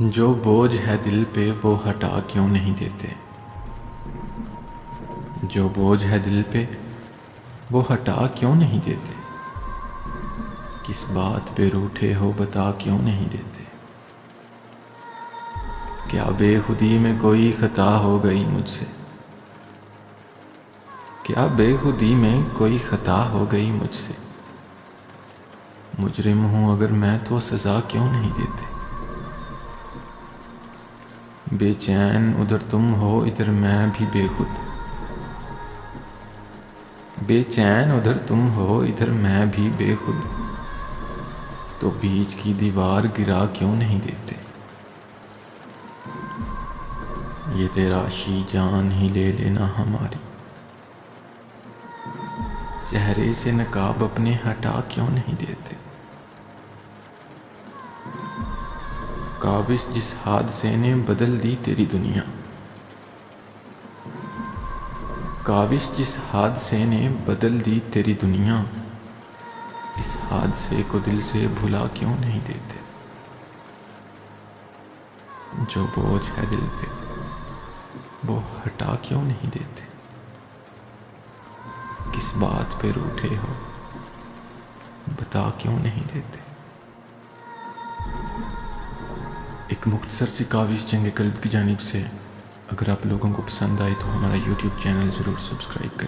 جو بوجھ ہے دل پہ وہ ہٹا کیوں نہیں دیتے؟ جو بوجھ ہے دل پہ وہ ہٹا کیوں نہیں دیتے؟ کس بات پہ روٹھے ہو بتا کیوں نہیں دیتے؟ کیا بے خودی میں کوئی خطا ہو گئی مجھ سے؟ کیا بے خودی میں کوئی خطا ہو گئی مجھ سے؟ مجرم ہوں اگر میں تو سزا کیوں نہیں دیتے؟ بے چین ادھر تم ہو ادھر میں بھی بے خود، بے چین ادھر تم ہو ادھر میں بھی بے خود، تو بیچ کی دیوار گرا کیوں نہیں دیتے؟ یہ تیراشی جان ہی لے لینا ہماری، چہرے سے نقاب اپنے ہٹا کیوں نہیں دیتے؟ کاوش جس حادثے نے بدل دی تیری دنیا، کاوش جس حادثے نے بدل دی تیری دنیا، اس حادثے کو دل سے بھلا کیوں نہیں دیتے؟ جو بوجھ ہے دل پہ وہ ہٹا کیوں نہیں دیتے؟ کس بات پہ روٹھے ہو بتا کیوں نہیں دیتے؟ ایک مختصر سی کاوش جنگ قلب کی جانب سے۔ اگر آپ لوگوں کو پسند آئے تو ہمارا یوٹیوب چینل ضرور سبسکرائب کریں۔